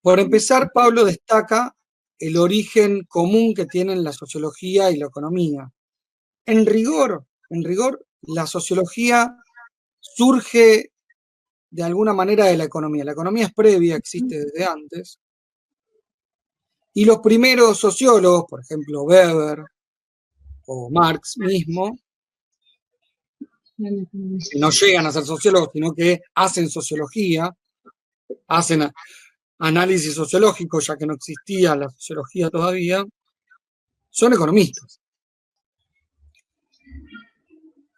Por empezar, Pablo destaca el origen común que tienen la sociología y la economía. En rigor, la sociología surge de alguna manera de la economía. La economía es previa, existe desde antes. Y los primeros sociólogos, por ejemplo, Weber o Marx mismo, no llegan a ser sociólogos, sino que hacen sociología, hacen análisis sociológico, ya que no existía la sociología todavía, son economistas.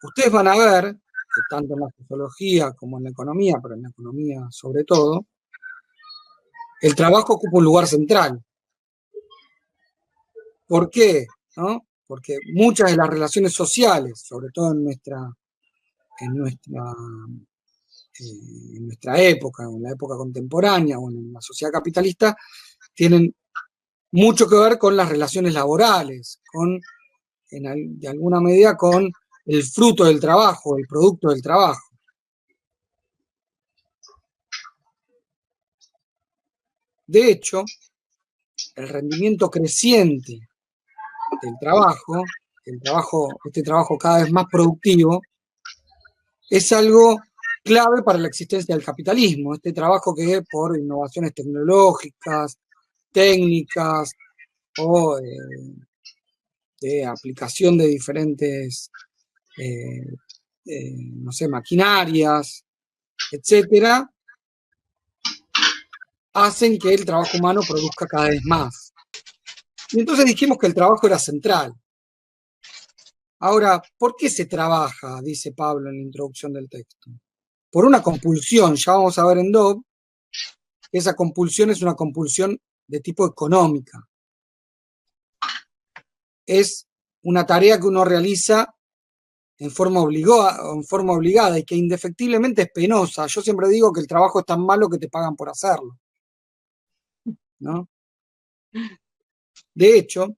Ustedes van a ver que tanto en la sociología como en la economía, pero en la economía sobre todo, el trabajo ocupa un lugar central. ¿Por qué? ¿No? Porque muchas de las relaciones sociales, sobre todo en nuestra época, en la época contemporánea o en la sociedad capitalista, tienen mucho que ver con las relaciones laborales, de alguna medida con el fruto del trabajo, el producto del trabajo. De hecho, el rendimiento creciente del trabajo, este trabajo cada vez más productivo, es algo clave para la existencia del capitalismo. Este trabajo que por innovaciones tecnológicas, técnicas o de aplicación de diferentes, no sé, maquinarias, etcétera, hacen que el trabajo humano produzca cada vez más. Y entonces dijimos que el trabajo era central. Ahora, ¿por qué se trabaja? Dice Pablo en la introducción del texto. Por una compulsión, ya vamos a ver en Dobb, que esa compulsión es una compulsión de tipo económica. Es una tarea que uno realiza en forma obligada y que indefectiblemente es penosa. Yo siempre digo que el trabajo es tan malo que te pagan por hacerlo, ¿no? De hecho,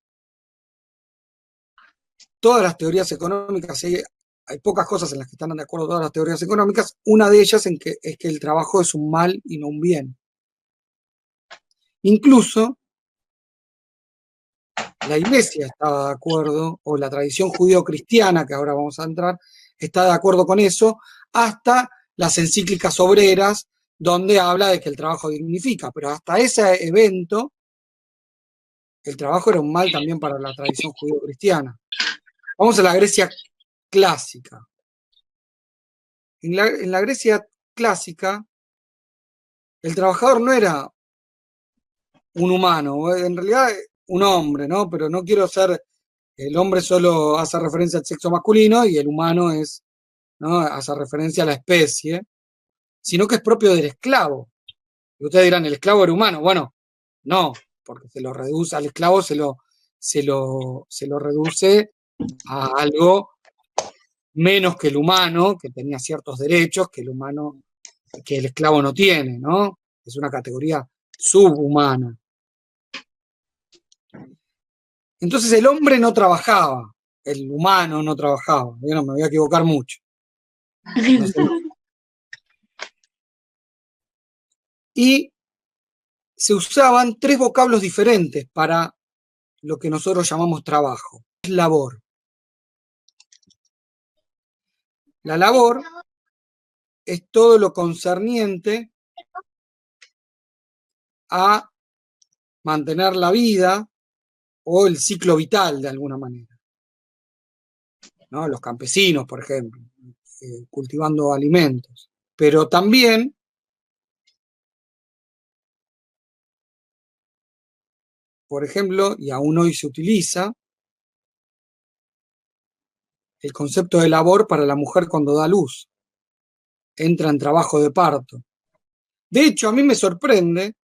todas las teorías económicas, hay pocas cosas en las que están de acuerdo todas las teorías económicas, una de ellas es que el trabajo es un mal y no un bien. Incluso la Iglesia estaba de acuerdo, o la tradición judío-cristiana, que ahora vamos a entrar, está de acuerdo con eso, hasta las encíclicas obreras, donde habla de que el trabajo dignifica, pero hasta ese evento, el trabajo era un mal también para la tradición judío-cristiana. Vamos a la Grecia clásica. En la Grecia clásica, el trabajador no era un humano, en realidad un hombre, ¿no? Pero no quiero ser, el hombre solo hace referencia al sexo masculino y el humano es, ¿no? Hace referencia a la especie, sino que es propio del esclavo. Y ustedes dirán, ¿el esclavo era humano? Bueno, no, porque se lo reduce, al esclavo se lo reduce a algo menos que el humano, que tenía ciertos derechos que el esclavo no tiene, ¿no? Es una categoría subhumana. Entonces el hombre no trabajaba, el humano no trabajaba. Bueno, me voy a equivocar mucho. No sé. Y se usaban tres vocablos diferentes para lo que nosotros llamamos trabajo. Es labor. La labor es todo lo concerniente a mantener la vida o el ciclo vital de alguna manera, ¿no? Los campesinos, por ejemplo, cultivando alimentos. Pero también por ejemplo, y aún hoy se utiliza, el concepto de labor para la mujer cuando da luz. Entra en trabajo de parto. De hecho, a mí me sorprende,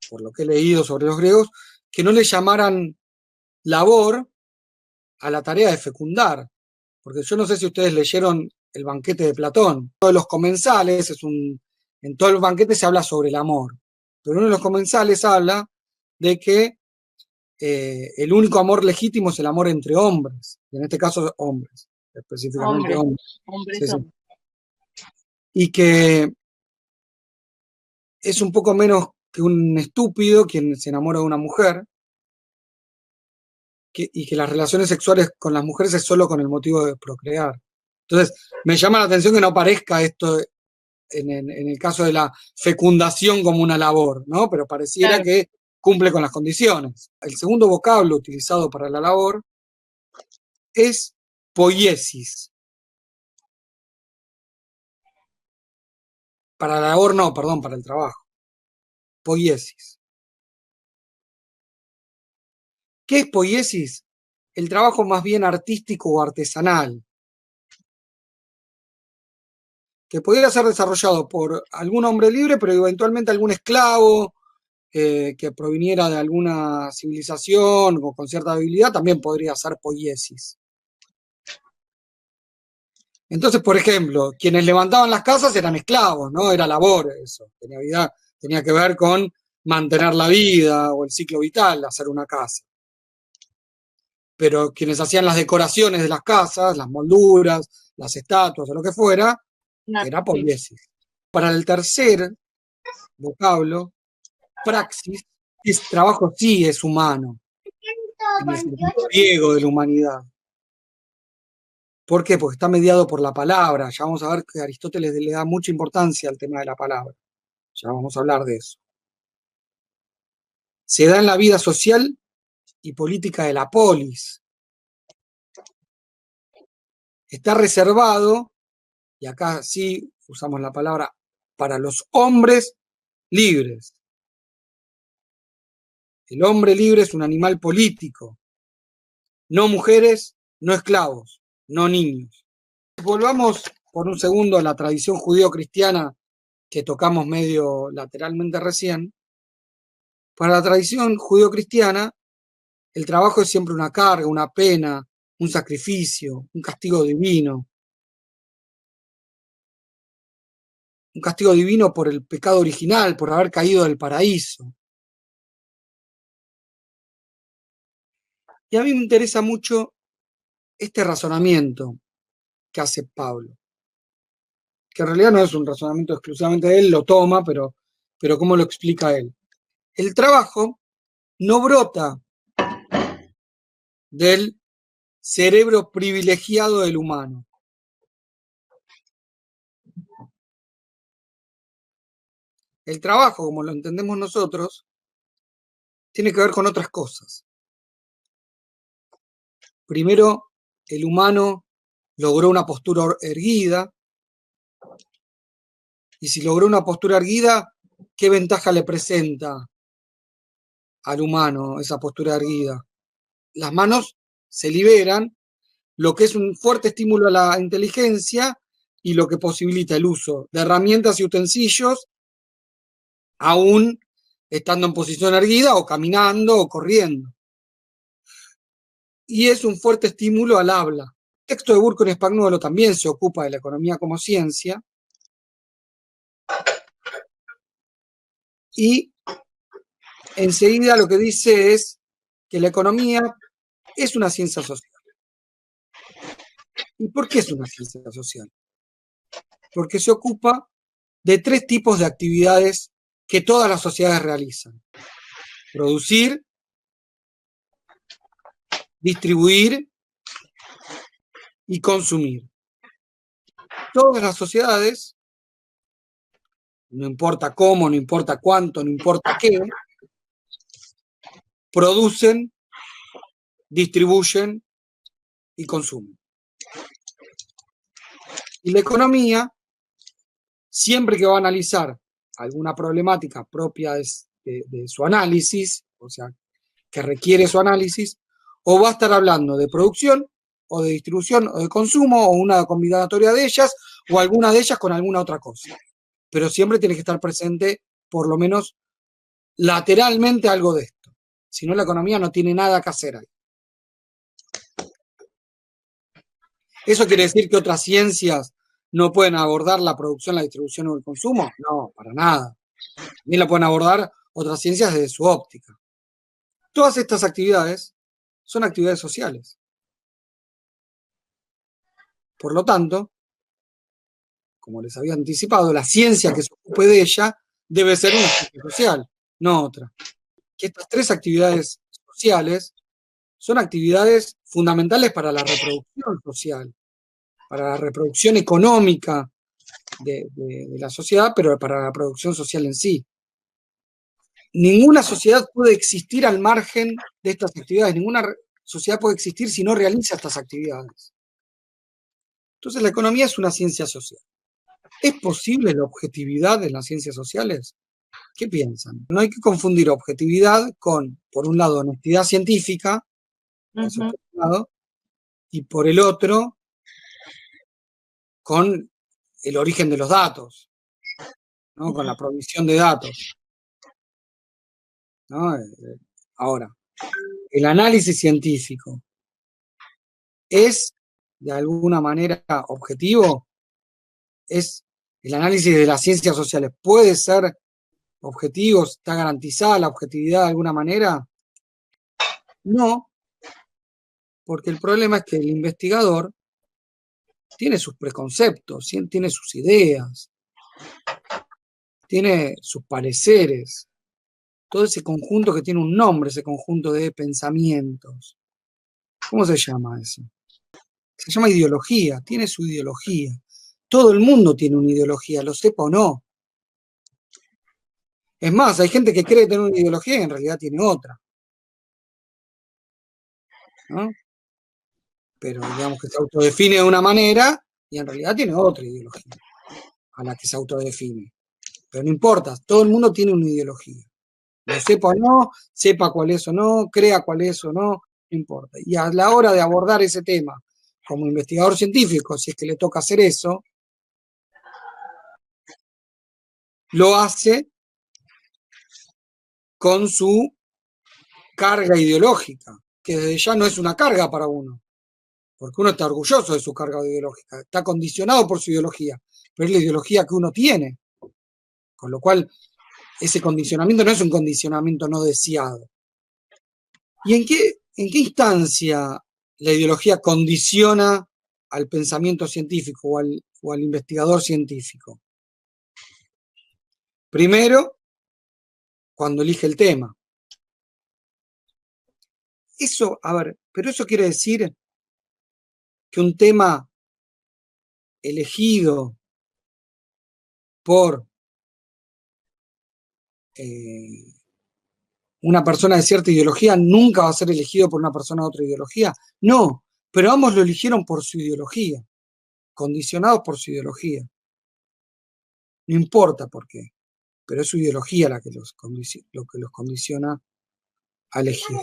por lo que he leído sobre los griegos, que no le llamaran labor a la tarea de fecundar. Porque yo no sé si ustedes leyeron el banquete de Platón. Uno de los comensales, en todo el banquete se habla sobre el amor. Pero uno de los comensales habla de que el único amor legítimo es el amor entre hombres. En este caso, hombres. Específicamente hombres. Sí, sí. Y que es un poco menos que un estúpido quien se enamora de una mujer y que las relaciones sexuales con las mujeres es solo con el motivo de procrear. Entonces, me llama la atención que no aparezca esto en el caso de la fecundación como una labor, ¿no? Pero pareciera Claro. que cumple con las condiciones. El segundo vocablo utilizado para la labor es poiesis. Para la labor no, perdón, para el trabajo. Poiesis. ¿Qué es poiesis? El trabajo más bien artístico o artesanal, que podría ser desarrollado por algún hombre libre, pero eventualmente algún esclavo que proviniera de alguna civilización o con cierta habilidad, también podría ser poiesis. Entonces, por ejemplo, quienes levantaban las casas eran esclavos, ¿no? Era labor eso, tenía que ver con mantener la vida o el ciclo vital, hacer una casa. Pero quienes hacían las decoraciones de las casas, las molduras, las estatuas o lo que fuera, era poiesis. Para el tercer vocablo, praxis, es trabajo sí es humano, en el sentido griego de la humanidad. ¿Por qué? Porque está mediado por la palabra. Ya vamos a ver que Aristóteles le da mucha importancia al tema de la palabra. Ya vamos a hablar de eso. Se da en la vida social y política de la polis. Está reservado, y acá sí usamos la palabra, para los hombres libres. El hombre libre es un animal político. No mujeres, no esclavos, no niños. Volvamos por un segundo a la tradición judío-cristiana que tocamos medio lateralmente recién. Para la tradición judío-cristiana, el trabajo es siempre una carga, una pena, un sacrificio, un castigo divino. Un castigo divino por el pecado original, por haber caído del paraíso. Y a mí me interesa mucho este razonamiento que hace Pablo, que en realidad no es un razonamiento exclusivamente de él, lo toma, pero ¿cómo lo explica él? El trabajo no brota del cerebro privilegiado del humano. El trabajo, como lo entendemos nosotros, tiene que ver con otras cosas. Primero, el humano logró una postura erguida, y si logró una postura erguida, ¿qué ventaja le presenta al humano esa postura erguida? Las manos se liberan, lo que es un fuerte estímulo a la inteligencia y lo que posibilita el uso de herramientas y utensilios, aún estando en posición erguida o caminando o corriendo. Y es un fuerte estímulo al habla. El texto de Burco en Spagnuolo también se ocupa de la economía como ciencia, y enseguida lo que dice es que la economía es una ciencia social. ¿Y por qué es una ciencia social? Porque se ocupa de tres tipos de actividades que todas las sociedades realizan: producir, distribuir y consumir. Todas las sociedades, no importa cómo, no importa cuánto, no importa qué, producen, distribuyen y consumen. Y la economía, siempre que va a analizar alguna problemática propia de su análisis, o sea, que requiere su análisis, o va a estar hablando de producción, o de distribución, o de consumo, o una combinatoria de ellas, o alguna de ellas con alguna otra cosa. Pero siempre tiene que estar presente, por lo menos lateralmente, algo de esto. Si no, la economía no tiene nada que hacer ahí. ¿Eso quiere decir que otras ciencias no pueden abordar la producción, la distribución o el consumo? No, para nada. También la pueden abordar otras ciencias desde su óptica. Todas estas actividades son actividades sociales. Por lo tanto, como les había anticipado, la ciencia que se ocupe de ella debe ser una ciencia social. no otra. Que estas tres actividades sociales son actividades fundamentales para la reproducción social, para la reproducción económica de la sociedad, pero para la producción social en sí. Ninguna sociedad puede existir al margen de estas actividades, ninguna sociedad puede existir si no realiza estas actividades. Entonces la economía es una ciencia social. ¿Es posible la objetividad en las ciencias sociales? ¿Qué piensan? No hay que confundir objetividad con, por un lado, honestidad científica, eso por un lado, y por el otro, con el origen de los datos, ¿no? Con la provisión de datos, ¿no? Ahora, el análisis científico es, de alguna manera, objetivo. Es el análisis de las ciencias sociales. ¿Puede ser objetivo? ¿Está garantizada la objetividad de alguna manera? No, porque el problema es que el investigador tiene sus preconceptos, tiene sus ideas, tiene sus pareceres, todo ese conjunto que tiene un nombre, ese conjunto de pensamientos. ¿Cómo se llama eso? Se llama ideología, tiene su ideología. Todo el mundo tiene una ideología, lo sepa o no. Es más, hay gente que cree tener una ideología y en realidad tiene otra, ¿no? Pero digamos que se autodefine de una manera y en realidad tiene otra ideología a la que se autodefine. Pero no importa, todo el mundo tiene una ideología. Lo sepa o no, sepa cuál es o no, crea cuál es o no, no importa. Y a la hora de abordar ese tema como investigador científico, si es que le toca hacer eso, lo hace con su carga ideológica, que desde ya no es una carga para uno, porque uno está orgulloso de su carga ideológica, está condicionado por su ideología, pero es la ideología que uno tiene, con lo cual ese condicionamiento no es un condicionamiento no deseado. ¿Y en qué instancia la ideología condiciona al pensamiento científico o al investigador científico? Primero, cuando elige el tema. Eso, a ver, pero eso quiere decir que un tema elegido por una persona de cierta ideología nunca va a ser elegido por una persona de otra ideología. No, pero ambos lo eligieron por su ideología, condicionados por su ideología. No importa por qué, pero es su ideología lo que los condiciona a elegir.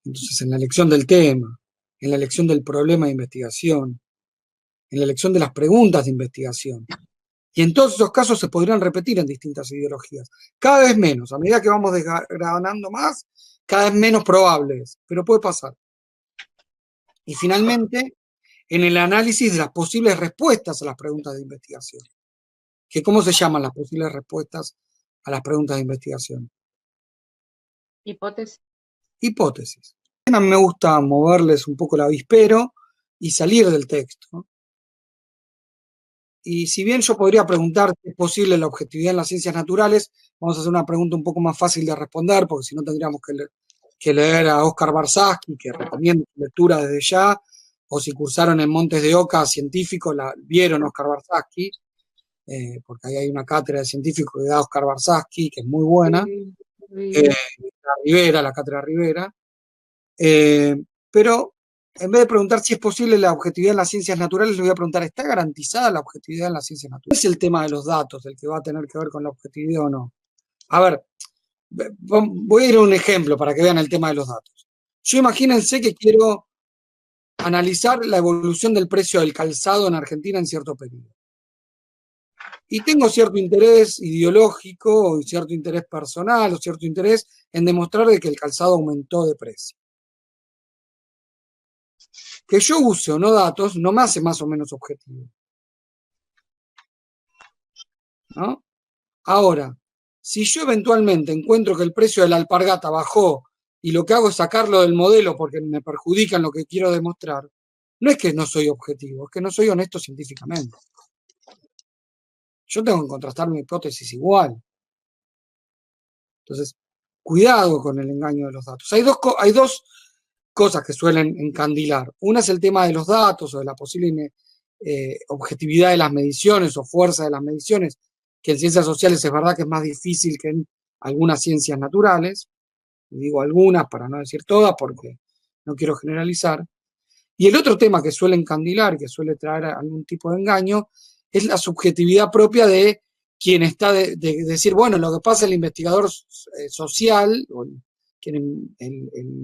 Entonces, en la elección del tema, en la elección del problema de investigación, en la elección de las preguntas de investigación. Y en todos esos casos se podrían repetir en distintas ideologías. Cada vez menos, a medida que vamos desgranando más, cada vez menos probable es, pero puede pasar. Y finalmente, en el análisis de las posibles respuestas a las preguntas de investigación. ¿Cómo se llaman las posibles respuestas a las preguntas de investigación? Hipótesis. Hipótesis. A mí me gusta moverles un poco el avispero y salir del texto. Y si bien yo podría preguntar si es posible la objetividad en las ciencias naturales, vamos a hacer una pregunta un poco más fácil de responder, porque si no tendríamos que leer a Óscar Barzazki, que recomiendo su lectura desde ya, o si cursaron en Montes de Oca científico, vieron a Óscar Barzazki, porque ahí hay una cátedra de científico que da Óscar Barzazki, que es muy buena, la cátedra Rivera, pero en vez de preguntar si es posible la objetividad en las ciencias naturales, le voy a preguntar, ¿está garantizada la objetividad en las ciencias naturales? No es el tema de los datos el que va a tener que ver con la objetividad o no. A ver, voy a ir a un ejemplo para que vean el tema de los datos. Yo imagínense que quiero analizar la evolución del precio del calzado en Argentina en cierto periodo. Y tengo cierto interés ideológico, o cierto interés personal, o cierto interés en demostrar de que el calzado aumentó de precio. Que yo use o no datos no me hace más o menos objetivo, ¿no? Ahora, si yo eventualmente encuentro que el precio de la alpargata bajó y lo que hago es sacarlo del modelo porque me perjudica en lo que quiero demostrar, no es que no soy objetivo, es que no soy honesto científicamente. Yo tengo que contrastar mi hipótesis igual. Entonces, cuidado con el engaño de los datos. Hay dos cosas que suelen encandilar. Una es el tema de los datos o de la posible objetividad de las mediciones o fuerza de las mediciones, que en ciencias sociales es verdad que es más difícil que en algunas ciencias naturales. Digo algunas para no decir todas porque no quiero generalizar. Y el otro tema que suele encandilar, que suele traer algún tipo de engaño, es la subjetividad propia de quien está de decir, bueno, lo que pasa el investigador social, o el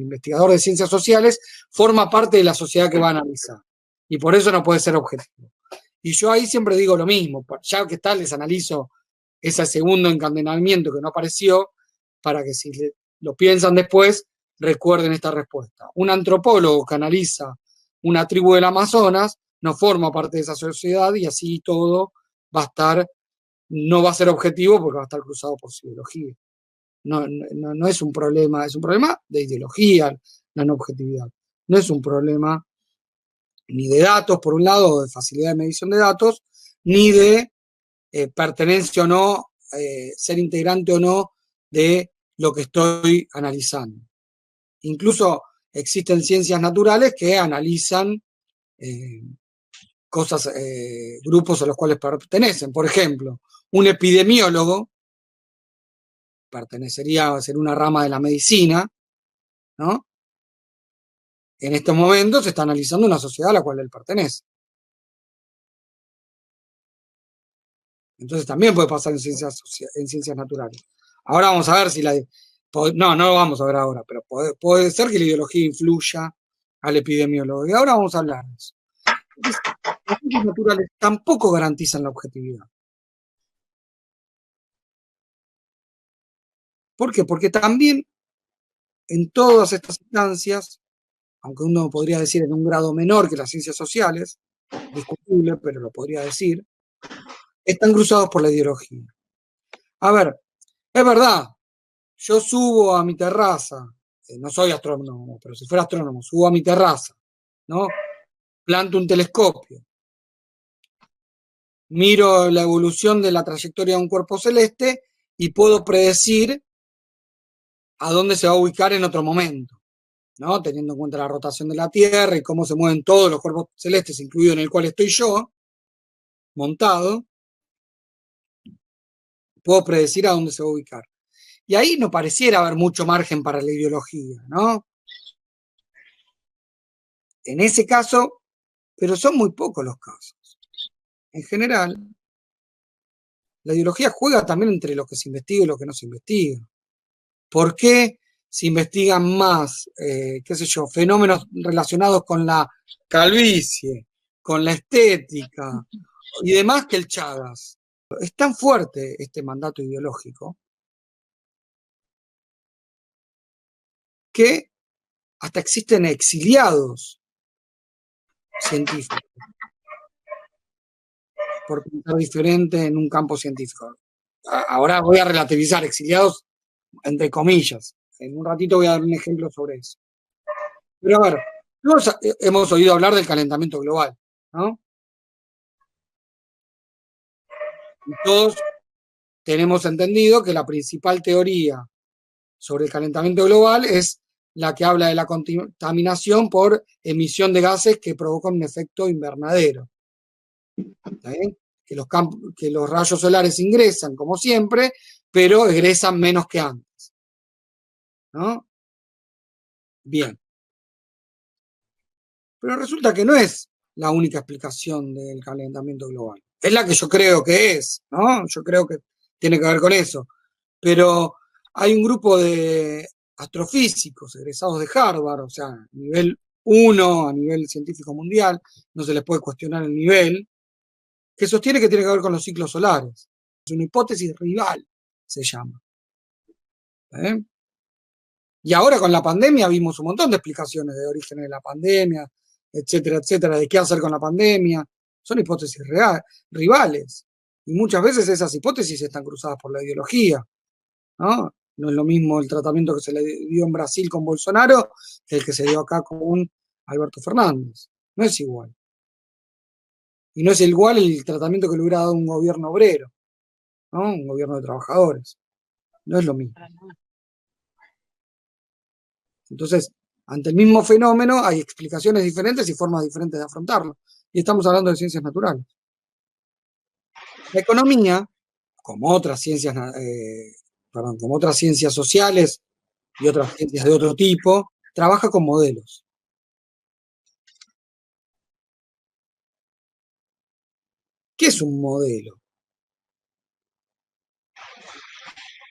investigador de ciencias sociales, forma parte de la sociedad que va a analizar. Y por eso no puede ser objetivo. Y yo ahí siempre digo lo mismo, ya que tal, les analizo ese segundo encadenamiento que no apareció, para que si lo piensan después, recuerden esta respuesta. Un antropólogo que analiza una tribu del Amazonas no forma parte de esa sociedad y así todo va a estar, no va a ser objetivo porque va a estar cruzado por su ideología. No es un problema, es un problema de ideología, la no objetividad. No es un problema ni de datos, por un lado, de facilidad de medición de datos, ni de pertenencia o no, ser integrante o no de lo que estoy analizando. Incluso existen ciencias naturales que analizan cosas, grupos a los cuales pertenecen. Por ejemplo, un epidemiólogo pertenecería a ser una rama de la medicina, ¿no? En estos momentos se está analizando una sociedad a la cual él pertenece. Entonces también puede pasar en ciencias naturales. Ahora vamos a ver si la... No lo vamos a ver ahora, pero puede ser que la ideología influya al epidemiólogo. Y ahora vamos a hablar de eso. Las ciencias naturales tampoco garantizan la objetividad. ¿Por qué? Porque también en todas estas instancias, aunque uno podría decir en un grado menor que las ciencias sociales, discutible, pero lo podría decir, están cruzados por la ideología. A ver, es verdad, yo subo a mi terraza, no soy astrónomo, pero si fuera astrónomo, subo a mi terraza, ¿no? Planto un telescopio, miro la evolución de la trayectoria de un cuerpo celeste y puedo predecir a dónde se va a ubicar en otro momento, ¿no? Teniendo en cuenta la rotación de la Tierra y cómo se mueven todos los cuerpos celestes, incluido en el cual estoy yo, montado, puedo predecir a dónde se va a ubicar. Y ahí no pareciera haber mucho margen para la ideología, ¿no? En ese caso, pero son muy pocos los casos. En general, la ideología juega también entre lo que se investiga y lo que no se investiga. ¿Por qué se investigan más, qué sé yo, fenómenos relacionados con la calvicie, con la estética y demás que el Chagas? Es tan fuerte este mandato ideológico que hasta existen exiliados científicos por pensar diferente en un campo científico. Ahora voy a relativizar, exiliados entre comillas. En un ratito voy a dar un ejemplo sobre eso. Pero a ver, todos hemos oído hablar del calentamiento global, ¿no? Y todos tenemos entendido que la principal teoría sobre el calentamiento global es la que habla de la contaminación por emisión de gases que provocan un efecto invernadero. ¿Está bien? Que los rayos solares ingresan, como siempre, pero egresan menos que antes, ¿no? Bien. Pero resulta que no es la única explicación del calentamiento global. Es la que yo creo que es, ¿no? Yo creo que tiene que ver con eso. Pero hay un grupo de astrofísicos egresados de Harvard, o sea, nivel 1 a nivel científico mundial, no se les puede cuestionar el nivel, que sostiene que tiene que ver con los ciclos solares. Es una hipótesis rival, se llama. ¿Eh? Y ahora con la pandemia vimos un montón de explicaciones de orígenes de la pandemia, etcétera, etcétera, de qué hacer con la pandemia. Son hipótesis rivales. Y muchas veces esas hipótesis están cruzadas por la ideología, ¿no? No es lo mismo el tratamiento que se le dio en Brasil con Bolsonaro que el que se dio acá con Alberto Fernández. No es igual. Y no es igual el tratamiento que le hubiera dado un gobierno obrero, ¿no? Un gobierno de trabajadores. No es lo mismo. Entonces, ante el mismo fenómeno hay explicaciones diferentes y formas diferentes de afrontarlo. Y estamos hablando de ciencias naturales. La economía, como otras ciencias, como otras ciencias sociales y otras ciencias de otro tipo, trabaja con modelos. ¿Qué es un modelo?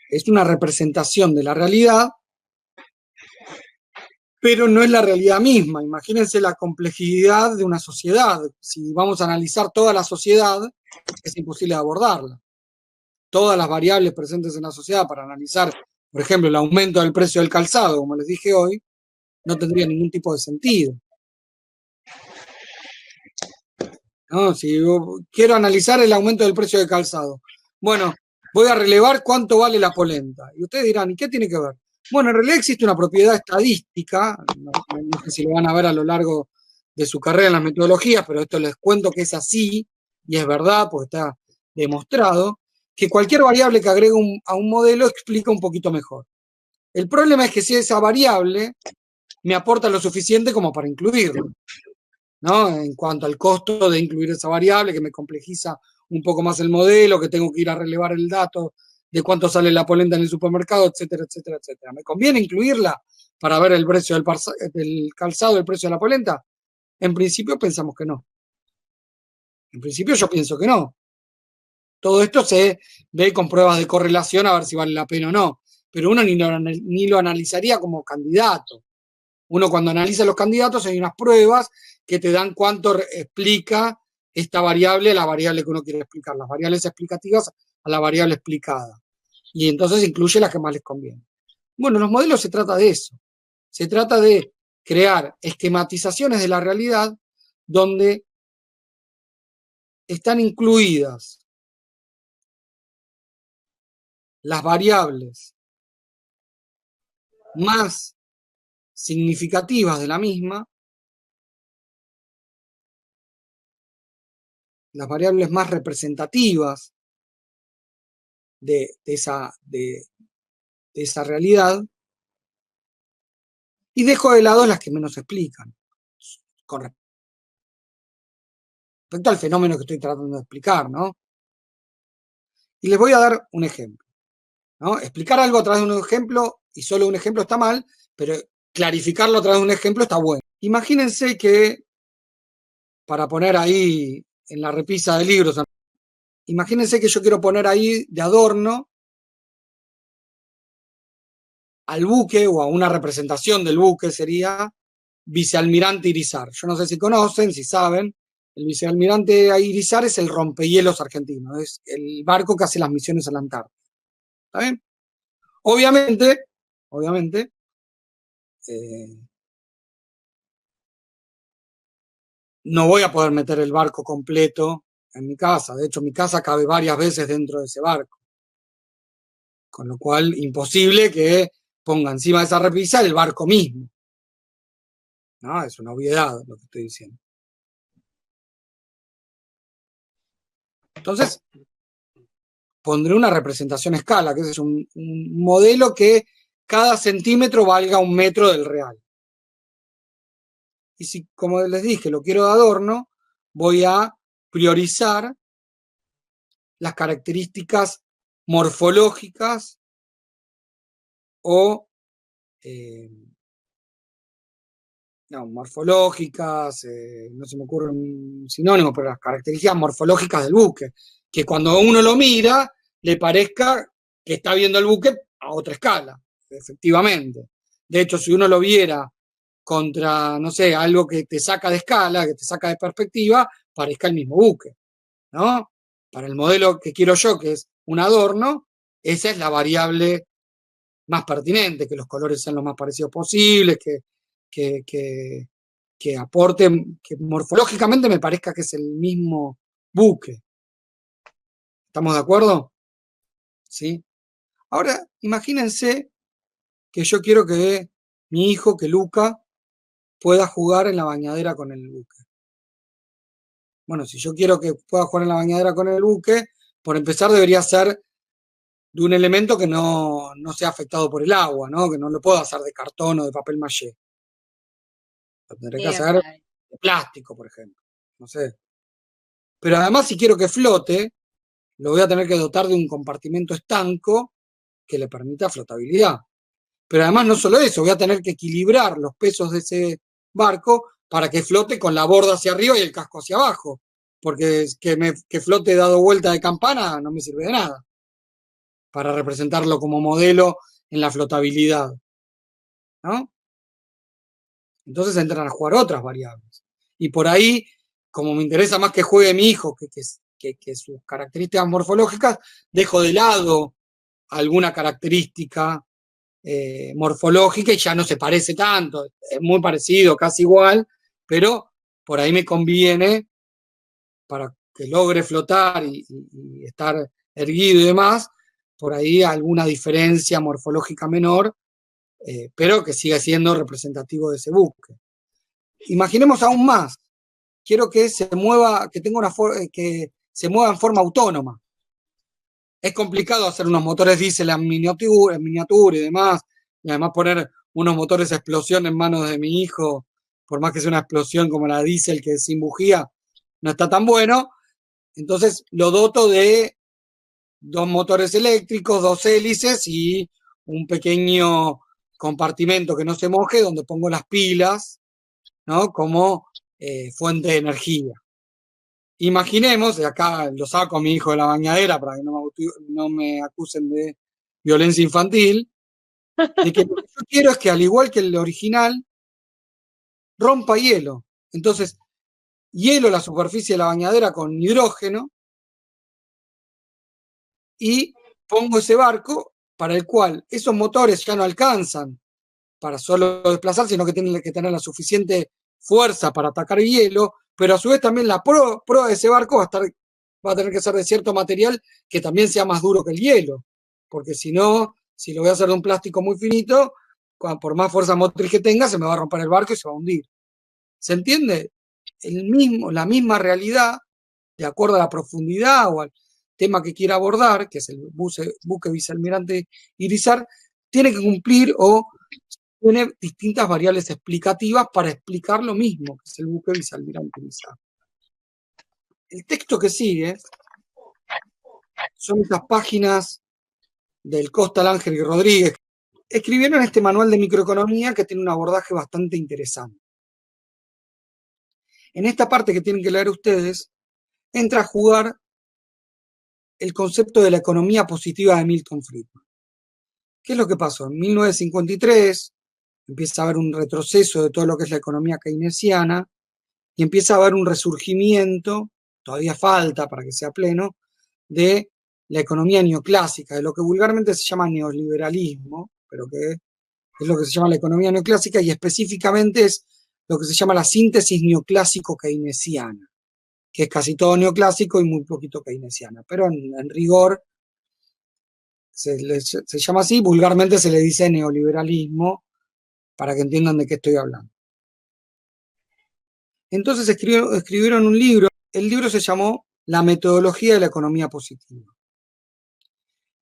Es una representación de la realidad, pero no es la realidad misma. Imagínense la complejidad de una sociedad. Si vamos a analizar toda la sociedad, es imposible abordarla. Todas las variables presentes en la sociedad para analizar, por ejemplo, el aumento del precio del calzado, como les dije hoy, no tendría ningún tipo de sentido. ¿No? Si yo quiero analizar el aumento del precio del calzado, bueno, voy a relevar cuánto vale la polenta. Y ustedes dirán, ¿y qué tiene que ver? Bueno, en realidad existe una propiedad estadística, no sé si lo van a ver a lo largo de su carrera en las metodologías, pero esto les cuento que es así, y es verdad, porque está demostrado, que cualquier variable que agregue a un modelo explica un poquito mejor. El problema es que si esa variable me aporta lo suficiente como para incluirlo, ¿no? En cuanto al costo de incluir esa variable, que me complejiza un poco más el modelo, que tengo que ir a relevar el dato de cuánto sale la polenta en el supermercado, etcétera, etcétera, etcétera. ¿Me conviene incluirla para ver el precio del calzado, el precio de la polenta? En principio pensamos que no. En principio yo pienso que no. Todo esto se ve con pruebas de correlación a ver si vale la pena o no. Pero uno ni lo analizaría como candidato. Uno cuando analiza los candidatos hay unas pruebas que te dan cuánto explica esta variable a la variable que uno quiere explicar, las variables explicativas a la variable explicada. Y entonces incluye las que más les conviene. Bueno, los modelos se trata de eso. Se trata de crear esquematizaciones de la realidad donde están incluidas las variables más significativas de la misma, las variables más representativas de esa realidad, y dejo de lado las que menos explican con respecto al fenómeno que estoy tratando de explicar, ¿no? Y les voy a dar un ejemplo, ¿no? Explicar algo a través de un ejemplo, y solo un ejemplo está mal, pero clarificarlo a través de un ejemplo está bueno. Imagínense que, para poner ahí en la repisa de libros, imagínense que yo quiero poner ahí de adorno al buque, o a una representación del buque, sería Vicealmirante Irizar. Yo no sé si conocen, si saben, el Vicealmirante Irizar es el rompehielos argentino, es el barco que hace las misiones a la Antártida. ¿Está bien? Obviamente, no voy a poder meter el barco completo en mi casa. De hecho, mi casa cabe varias veces dentro de ese barco. Con lo cual, imposible que ponga encima de esa repisa el barco mismo. ¿No? Es una obviedad lo que estoy diciendo. Entonces, pondré una representación a escala, que es un modelo que cada centímetro valga un metro del real. Y si, como les dije, lo quiero de adorno, voy a priorizar las características morfológicas o no, morfológicas, no se me ocurre un sinónimo, pero las características morfológicas del buque, que cuando uno lo mira le parezca que está viendo el buque a otra escala, efectivamente. De hecho, si uno lo viera contra, no sé, algo que te saca de escala, que te saca de perspectiva, parezca el mismo buque, ¿no? Para el modelo que quiero yo, que es un adorno, esa es la variable más pertinente, que los colores sean lo más parecidos posibles, que aporte, que morfológicamente me parezca que es el mismo buque. ¿Estamos de acuerdo? ¿Sí? Ahora, imagínense que yo quiero que mi hijo, que Luca, pueda jugar en la bañadera con el buque. Bueno, si yo quiero que pueda jugar en la bañadera con el buque, por empezar debería ser de un elemento que no sea afectado por el agua, ¿no? Que no lo puedo hacer de cartón o de papel maché. Lo tendré que hacer Epa. de plástico, por ejemplo. No sé. Pero además, si quiero que flote, lo voy a tener que dotar de un compartimento estanco que le permita flotabilidad. Pero además no solo eso, voy a tener que equilibrar los pesos de ese barco para que flote con la borda hacia arriba y el casco hacia abajo. Porque que flote dado vuelta de campana no me sirve de nada para representarlo como modelo en la flotabilidad, ¿no? Entonces entran a jugar otras variables. Y por ahí, como me interesa más que juegue mi hijo que sus características morfológicas, dejo de lado alguna característica morfológica y ya no se parece tanto, es muy parecido, casi igual, pero por ahí me conviene para que logre flotar y estar erguido y demás, por ahí alguna diferencia morfológica menor, pero que siga siendo representativo de ese buque. Imaginemos aún más, quiero que se mueva, que tenga que se mueva en forma autónoma. Es complicado hacer unos motores diésel en miniatura y demás, y además poner unos motores a explosión en manos de mi hijo, por más que sea una explosión como la diésel que es sin bujía, no está tan bueno. Entonces lo doto de 2 motores eléctricos, 2 hélices y un pequeño compartimento que no se moje donde pongo las pilas, ¿no? Como fuente de energía. Imaginemos, y acá lo saco a mi hijo de la bañadera para que no me acusen de violencia infantil, de que lo que yo quiero es que al igual que el original, rompa hielo. Entonces, hielo la superficie de la bañadera con hidrógeno y pongo ese barco para el cual esos motores ya no alcanzan para solo desplazar, sino que tienen que tener la suficiente fuerza para atacar el hielo, pero a su vez también la proa de ese barco va a tener que ser de cierto material que también sea más duro que el hielo, porque si no, si lo voy a hacer de un plástico muy finito, por más fuerza motriz que tenga, se me va a romper el barco y se va a hundir. ¿Se entiende? La misma realidad, de acuerdo a la profundidad o al tema que quiera abordar, que es el buque vicealmirante Irizar, tiene que cumplir o tiene distintas variables explicativas para explicar lo mismo, que es el buque vicealmirante Irizar. El texto que sigue son estas páginas del Costal, Ángel y Rodríguez. Escribieron este manual de microeconomía que tiene un abordaje bastante interesante. En esta parte que tienen que leer ustedes, entra a jugar el concepto de la economía positiva de Milton Friedman. ¿Qué es lo que pasó? En 1953 empieza a haber un retroceso de todo lo que es la economía keynesiana y empieza a haber un resurgimiento, todavía falta para que sea pleno, de la economía neoclásica, de lo que vulgarmente se llama neoliberalismo, pero que es lo que se llama la economía neoclásica y específicamente es lo que se llama la síntesis neoclásico-keynesiana, que es casi todo neoclásico y muy poquito keynesiana, pero en rigor se llama así, vulgarmente se le dice neoliberalismo, para que entiendan de qué estoy hablando. Entonces escribieron un libro, el libro se llamó La metodología de la economía positiva.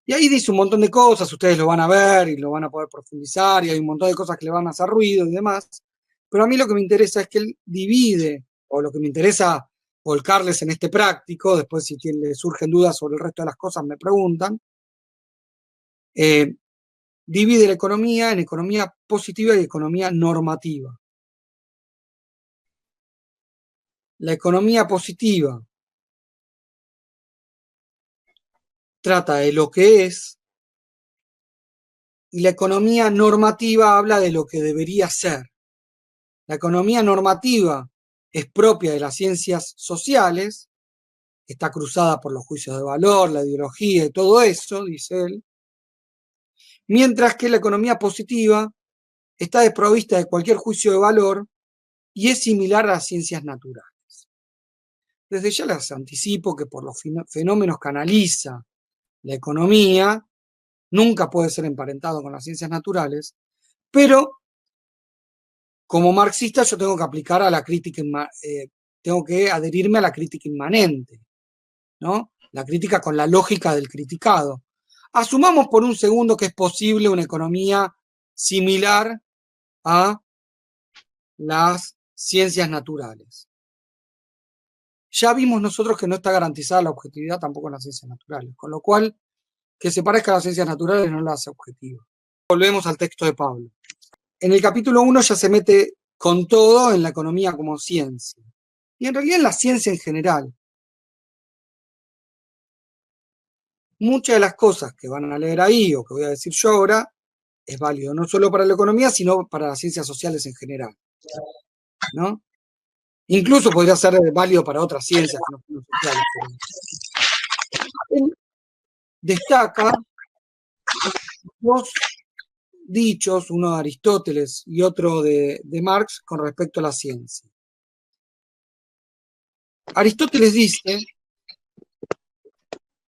Y ahí dice un montón de cosas, ustedes lo van a ver y lo van a poder profundizar, y hay un montón de cosas que le van a hacer ruido y demás, pero a mí lo que me interesa es que él divide, o lo que me interesa volcarles en este práctico, después si les surgen dudas sobre el resto de las cosas me preguntan, divide la economía en economía positiva y economía normativa. La economía positiva trata de lo que es y la economía normativa habla de lo que debería ser. La economía normativa es propia de las ciencias sociales, está cruzada por los juicios de valor, la ideología y todo eso, dice él, mientras que la economía positiva está desprovista de cualquier juicio de valor y es similar a las ciencias naturales. Desde ya les anticipo que por los fenómenos que analiza la economía, nunca puede ser emparentado con las ciencias naturales, pero como marxista yo tengo que aplicar a la crítica, tengo que adherirme a la crítica inmanente, ¿no? La crítica con la lógica del criticado. Asumamos por un segundo que es posible una economía similar a las ciencias naturales. Ya vimos nosotros que no está garantizada la objetividad tampoco en las ciencias naturales, con lo cual que se parezca a las ciencias naturales no la hace objetiva. Volvemos al texto de Pablo. En el capítulo 1 ya se mete con todo en la economía como ciencia. Y en realidad en la ciencia en general. Muchas de las cosas que van a leer ahí o que voy a decir yo ahora es válido no solo para la economía, sino para las ciencias sociales en general, ¿no? Incluso podría ser válido para otras ciencias que no son sociales. Él destaca dos dichos, uno de Aristóteles y otro de Marx, con respecto a la ciencia. Aristóteles dice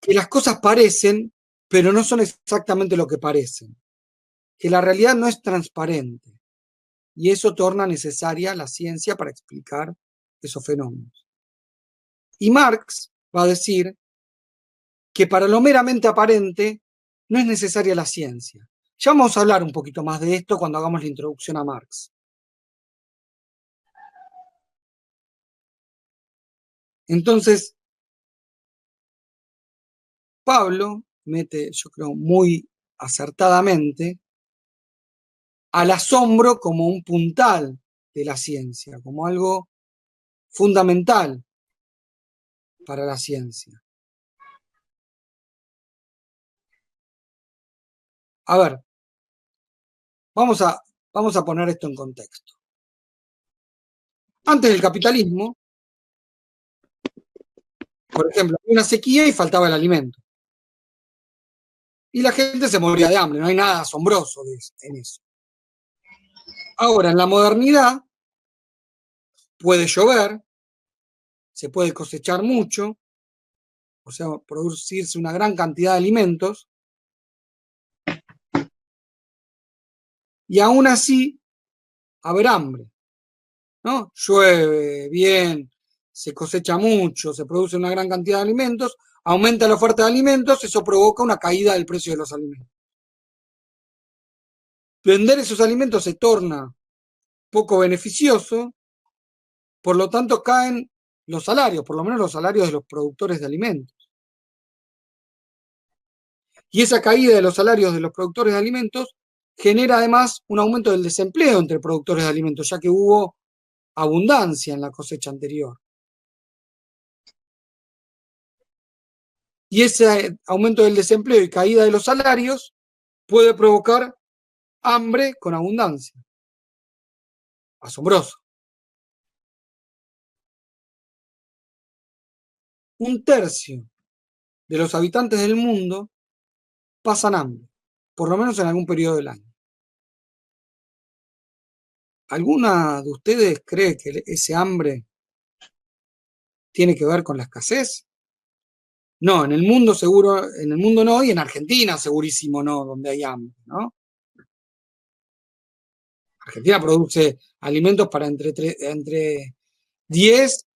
que las cosas parecen, pero no son exactamente lo que parecen, que la realidad no es transparente, y eso torna necesaria la ciencia para explicar esos fenómenos. Y Marx va a decir que para lo meramente aparente no es necesaria la ciencia. Ya vamos a hablar un poquito más de esto cuando hagamos la introducción a Marx. Entonces, Pablo mete, yo creo, muy acertadamente al asombro como un puntal de la ciencia, como algo fundamental para la ciencia. A ver, vamos a poner esto en contexto. Antes del capitalismo, por ejemplo, había una sequía y faltaba el alimento. Y la gente se moría de hambre, no hay nada asombroso en eso. Ahora, en la modernidad, puede llover, se puede cosechar mucho, o sea, producirse una gran cantidad de alimentos, y aún así haber hambre, ¿no? Llueve bien, se cosecha mucho, se produce una gran cantidad de alimentos, aumenta la oferta de alimentos, eso provoca una caída del precio de los alimentos. Vender esos alimentos se torna poco beneficioso, por lo tanto caen los salarios, por lo menos los salarios de los productores de alimentos. Y esa caída de los salarios de los productores de alimentos genera además un aumento del desempleo entre productores de alimentos, ya que hubo abundancia en la cosecha anterior. Y ese aumento del desempleo y caída de los salarios puede provocar hambre con abundancia. Asombroso. Un tercio de los habitantes del mundo pasan hambre, por lo menos en algún periodo del año. ¿Alguna de ustedes cree que ese hambre tiene que ver con la escasez? No, en el mundo seguro, en el mundo no, y en Argentina segurísimo no, donde hay hambre, ¿no? Argentina produce alimentos para entre 10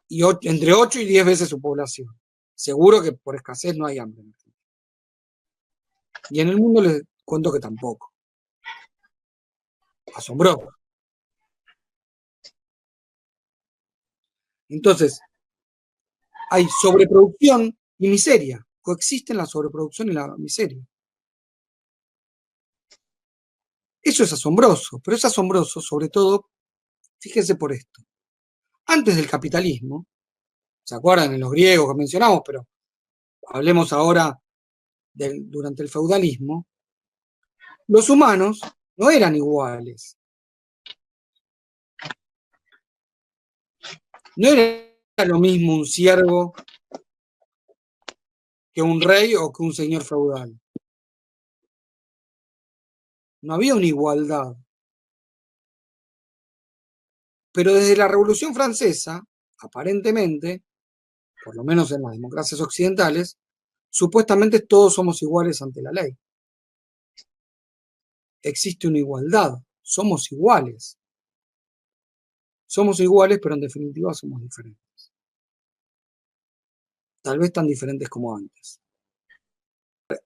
y 8, entre 8 y 10 veces su población. Seguro que por escasez no hay hambre. Y en el mundo les cuento que tampoco. Asombroso. Entonces, hay sobreproducción y miseria. Coexisten la sobreproducción y la miseria. Eso es asombroso, pero es asombroso sobre todo, fíjense por esto. Antes del capitalismo, ¿se acuerdan de los griegos que mencionamos? Pero hablemos ahora durante el feudalismo. Los humanos no eran iguales. No era lo mismo un siervo que un rey o que un señor feudal. No había una igualdad. Pero desde la Revolución Francesa, aparentemente, por lo menos en las democracias occidentales, supuestamente todos somos iguales ante la ley. Existe una igualdad, somos iguales. Somos iguales, pero en definitiva somos diferentes. Tal vez tan diferentes como antes.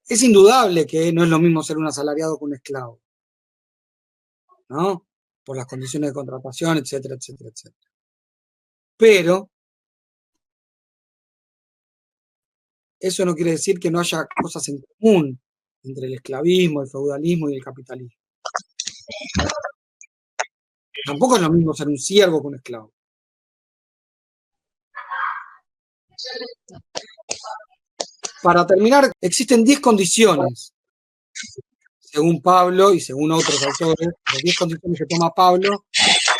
Es indudable que no es lo mismo ser un asalariado que un esclavo, ¿no? Por las condiciones de contratación, etcétera, etcétera, etcétera. Pero eso no quiere decir que no haya cosas en común entre el esclavismo, el feudalismo y el capitalismo. Tampoco es lo mismo ser un siervo que un esclavo. Para terminar, existen 10 condiciones, según Pablo y según otros autores, las 10 condiciones que toma Pablo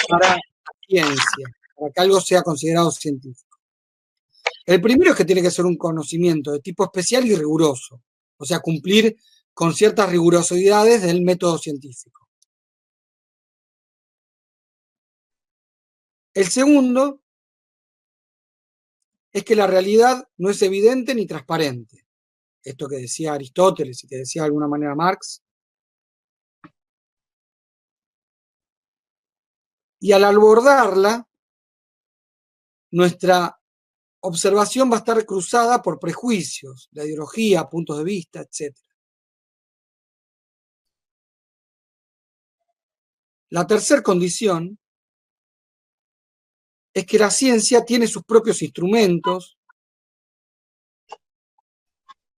para la ciencia, para que algo sea considerado científico. El primero es que tiene que ser un conocimiento de tipo especial y riguroso, o sea, cumplir con ciertas rigurosidades del método científico. El segundo es que la realidad no es evidente ni transparente. Esto que decía Aristóteles y que decía de alguna manera Marx. Y al abordarla, nuestra observación va a estar cruzada por prejuicios, la ideología, puntos de vista, etc. La tercera condición es que la ciencia tiene sus propios instrumentos,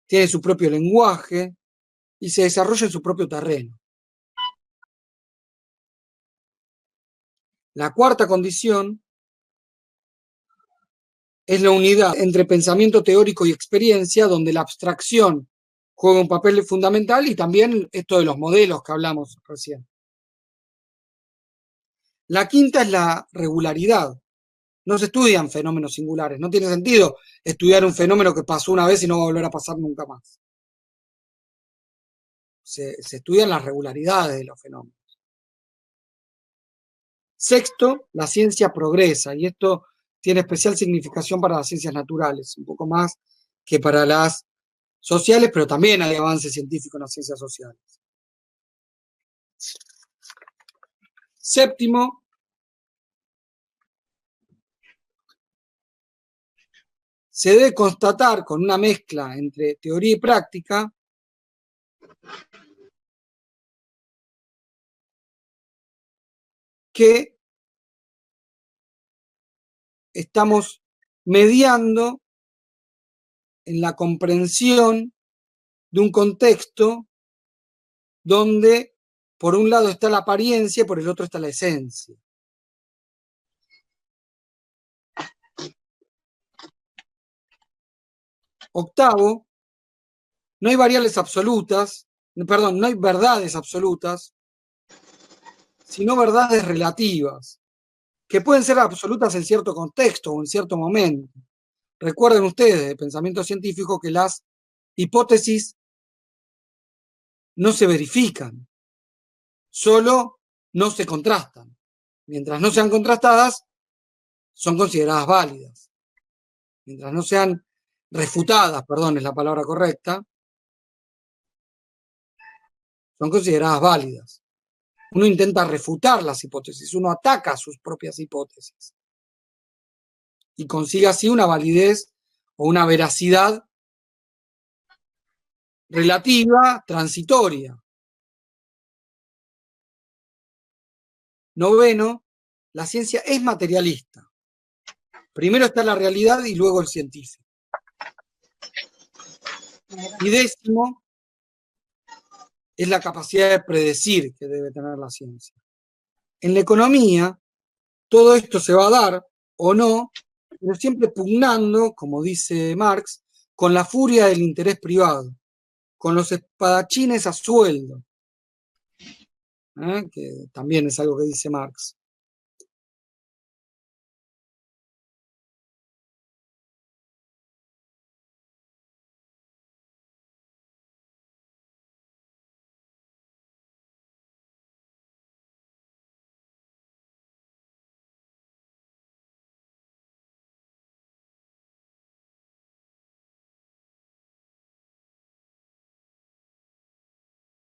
tiene su propio lenguaje y se desarrolla en su propio terreno. La cuarta condición es la unidad entre pensamiento teórico y experiencia, donde la abstracción juega un papel fundamental y también esto de los modelos que hablamos recién. La quinta es la regularidad. No se estudian fenómenos singulares. No tiene sentido estudiar un fenómeno que pasó una vez y no va a volver a pasar nunca más. Se estudian las regularidades de los fenómenos. Sexto, la ciencia progresa, y esto tiene especial significación para las ciencias naturales, un poco más que para las sociales, pero también hay avance científico en las ciencias sociales. Séptimo, se debe constatar con una mezcla entre teoría y práctica que estamos mediando en la comprensión de un contexto donde por un lado está la apariencia y por el otro está la esencia. Octavo, no hay variables absolutas, perdón, no hay verdades absolutas, sino verdades relativas, que pueden ser absolutas en cierto contexto o en cierto momento. Recuerden ustedes del pensamiento científico que las hipótesis no se verifican, solo no se contrastan. Mientras no sean contrastadas, son consideradas válidas. Mientras no sean refutadas, perdón, es la palabra correcta, son consideradas válidas. Uno intenta refutar las hipótesis, uno ataca sus propias hipótesis y consigue así una validez o una veracidad relativa, transitoria. Noveno, la ciencia es materialista. Primero está la realidad y luego el científico. Y décimo, es la capacidad de predecir que debe tener la ciencia. En la economía, todo esto se va a dar o no, pero siempre pugnando, como dice Marx, con la furia del interés privado, con los espadachines a sueldo, que también es algo que dice Marx.